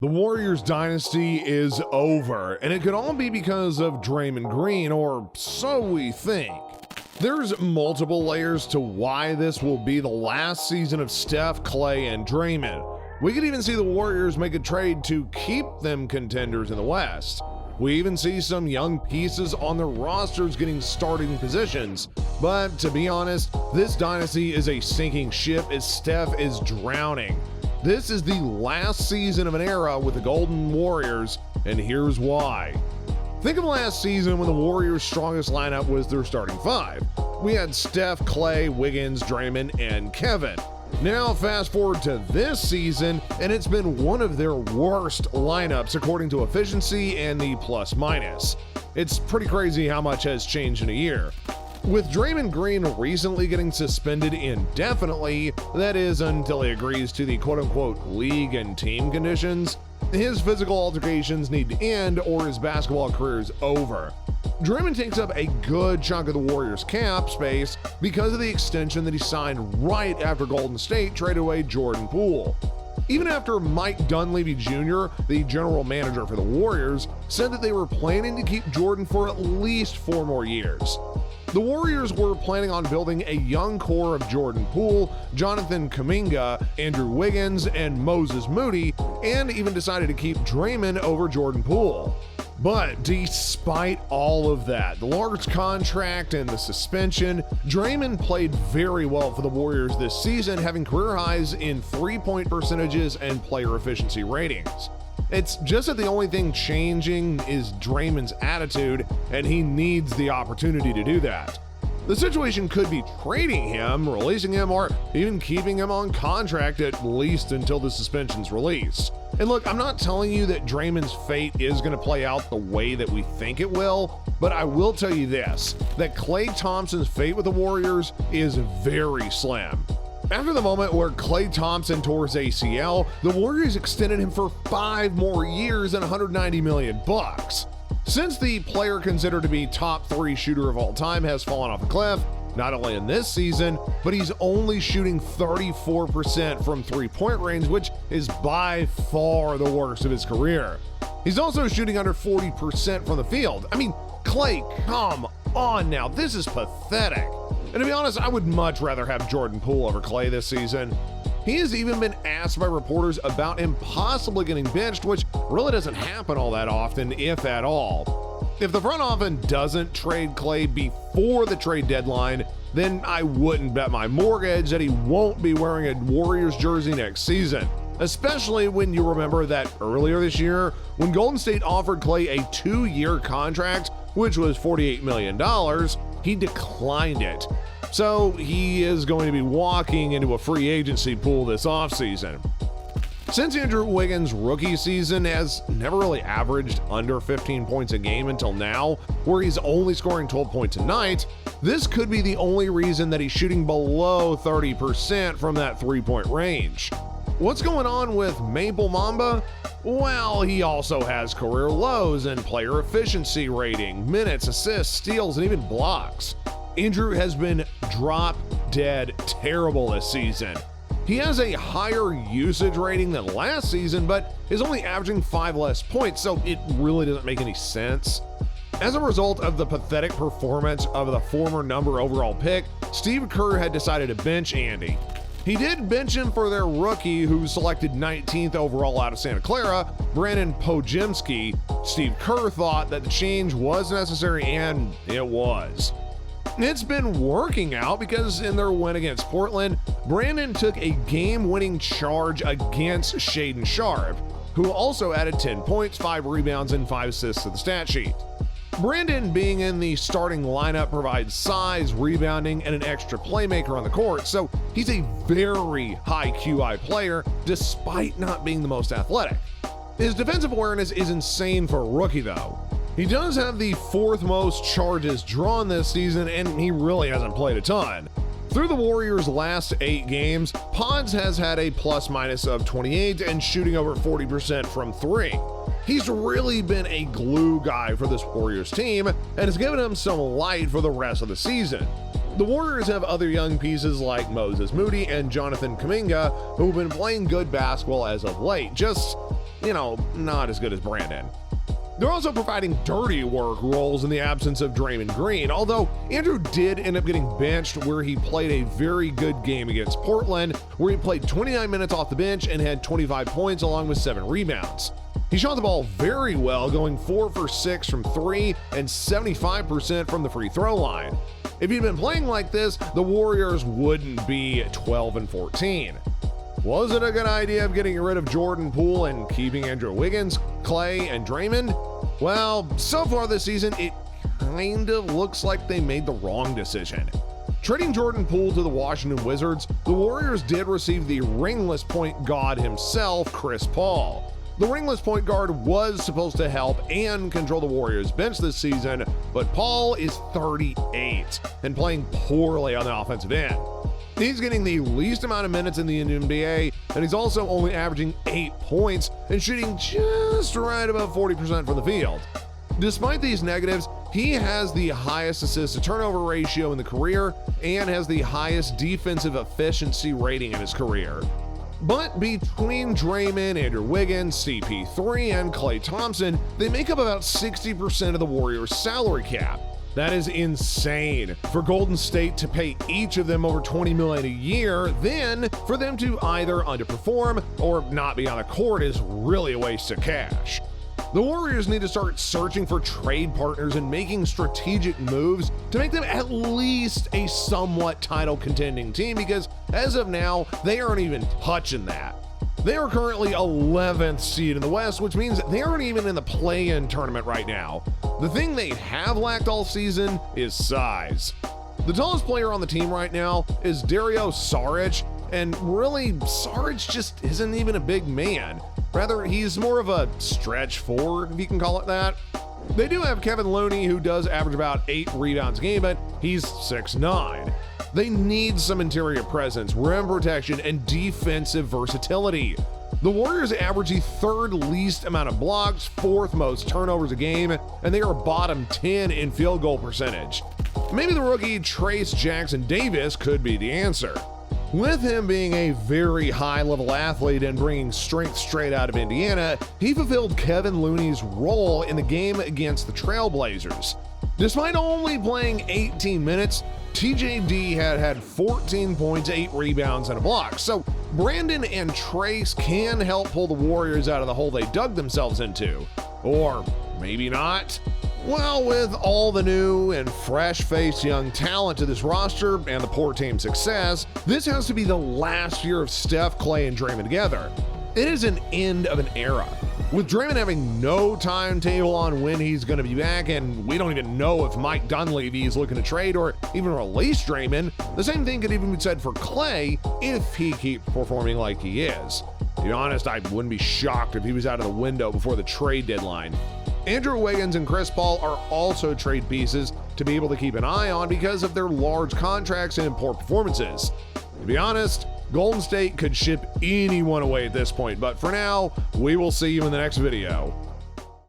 The Warriors dynasty is over, and it could all be because of Draymond Green, or so we think. There's multiple layers to why this will be the last season of Steph, Klay, and Draymond. We could even see the Warriors make a trade to keep them contenders in the West. We even see some young pieces on their rosters getting starting positions. But to be honest, this dynasty is a sinking ship as Steph is drowning. This is the last season of an era with the Golden Warriors, and here's why. Think of last season when the Warriors' strongest lineup was their starting five. We had Steph, Klay, Wiggins, Draymond, and Kevin. Now fast forward to this season, and it's been one of their worst lineups according to efficiency and the plus minus. It's pretty crazy how much has changed in a year. With Draymond Green recently getting suspended indefinitely, that is until he agrees to the quote-unquote league and team conditions, his physical altercations need to end or his basketball career is over. Draymond takes up a good chunk of the Warriors' cap space because of the extension that he signed right after Golden State traded away Jordan Poole. Even after Mike Dunleavy Jr., the general manager for the Warriors, said that they were planning to keep Jordan for at least 4 more years. The Warriors were planning on building a young core of Jordan Poole, Jonathan Kuminga, Andrew Wiggins, and Moses Moody, and even decided to keep Draymond over Jordan Poole. But despite all of that, the large contract and the suspension, Draymond played very well for the Warriors this season, having career highs in three-point percentages and player efficiency ratings. It's just that the only thing changing is Draymond's attitude, and he needs the opportunity to do that. The situation could be trading him, releasing him, or even keeping him on contract at least until the suspension's released. And look, I'm not telling you that Draymond's fate is going to play out the way that we think it will, but I will tell you this, that Klay Thompson's fate with the Warriors is very slim. After the moment where Klay Thompson tore his ACL, the Warriors extended him for 5 more years and $190 million. Since the player considered to be top 3 shooter of all time has fallen off a cliff, not only in this season, but he's only shooting 34% from three-point range, which is by far the worst of his career. He's also shooting under 40% from the field. I mean, Klay, come on now, this is pathetic. And to be honest, I would much rather have Jordan Poole over Klay this season. He has even been asked by reporters about him possibly getting benched, which really doesn't happen all that often, if at all. If the front office doesn't trade Klay before the trade deadline, then I wouldn't bet my mortgage that he won't be wearing a Warriors jersey next season. Especially when you remember that earlier this year, when Golden State offered Klay a 2-year contract, which was $48 million, he declined it. So he is going to be walking into a free agency pool this offseason. Since Andrew Wiggins' rookie season has never really averaged under 15 points a game until now, where he's only scoring 12 points a night, this could be the only reason that he's shooting below 30% from that 3-point range. What's going on with Maple Mamba? Well, he also has career lows in player efficiency rating, minutes, assists, steals, and even blocks. Andrew has been drop-dead terrible this season. He has a higher usage rating than last season, but is only averaging 5 less points, so it really doesn't make any sense. As a result of the pathetic performance of the former number overall pick, Steve Kerr had decided to bench Andy. He did bench him for their rookie, who selected 19th overall out of Santa Clara, Brandon Pojemski. Steve Kerr thought that the change was necessary, and it was. It's been working out because in their win against Portland, Brandon took a game-winning charge against Shaedon Sharpe, who also added 10 points, 5 rebounds, and 5 assists to the stat sheet. Brandon being in the starting lineup provides size, rebounding, and an extra playmaker on the court, so he's a very high QI player despite not being the most athletic. His defensive awareness is insane for a rookie though. He does have the 4th most charges drawn this season, and he really hasn't played a ton. Through the Warriors' last 8 games, Pods has had a plus-minus of 28 and shooting over 40% from 3. He's really been a glue guy for this Warriors team and has given him some light for the rest of the season. The Warriors have other young pieces like Moses Moody and Jonathan Kuminga who've been playing good basketball as of late, just not as good as Brandon. They're also providing dirty work roles in the absence of Draymond Green, although Andrew did end up getting benched where he played a very good game against Portland, where he played 29 minutes off the bench and had 25 points along with 7 rebounds. He shot the ball very well, going 4 for 6 from 3 and 75% from the free throw line. If he'd been playing like this, the Warriors wouldn't be 12-14. Was it a good idea of getting rid of Jordan Poole and keeping Andrew Wiggins, Klay, and Draymond? Well, so far this season, it kind of looks like they made the wrong decision. Trading Jordan Poole to the Washington Wizards, the Warriors did receive the ringless point god himself, Chris Paul. The ringless point guard was supposed to help and control the Warriors bench this season, but Paul is 38 and playing poorly on the offensive end. He's getting the least amount of minutes in the NBA, and he's also only averaging 8 points and shooting just right about 40% from the field. Despite these negatives, he has the highest assist to turnover ratio in the career and has the highest defensive efficiency rating in his career. But between Draymond, Andrew Wiggins, CP3, and Klay Thompson, they make up about 60% of the Warriors' salary cap. That is insane for Golden State to pay each of them over $20 million a year. Then for them to either underperform or not be on the court is really a waste of cash. The Warriors need to start searching for trade partners and making strategic moves to make them at least a somewhat title contending team, because as of now, they aren't even touching that. They are currently 11th seed in the West, which means they aren't even in the play-in tournament right now. The thing they have lacked all season is size. The tallest player on the team right now is Dario Saric, and really, Saric just isn't even a big man. Rather, he's more of a stretch forward, if you can call it that. They do have Kevin Looney, who does average about 8 rebounds a game, but he's 6'9". They need some interior presence, rim protection, and defensive versatility. The Warriors average the 3rd least amount of blocks, 4th most turnovers a game, and they are bottom 10 in field goal percentage. Maybe the rookie Trace Jackson Davis could be the answer. With him being a very high-level athlete and bringing strength straight out of Indiana, he fulfilled Kevin Looney's role in the game against the Trailblazers. Despite only playing 18 minutes, TJD had 14 points, 8 rebounds, and a block. So Brandon and Trace can help pull the Warriors out of the hole they dug themselves into. Or maybe not. Well, with all the new and fresh-faced young talent to this roster and the poor team's success, this has to be the last year of Steph, Klay, and Draymond together. It is an end of an era. With Draymond having no timetable on when he's going to be back, and we don't even know if Mike Dunleavy is looking to trade or even release Draymond, the same thing could even be said for Klay if he keeps performing like he is. To be honest, I wouldn't be shocked if he was out of the window before the trade deadline. Andrew Wiggins and Chris Paul are also trade pieces to be able to keep an eye on because of their large contracts and poor performances. To be honest, Golden State could ship anyone away at this point, but for now, we will see you in the next video.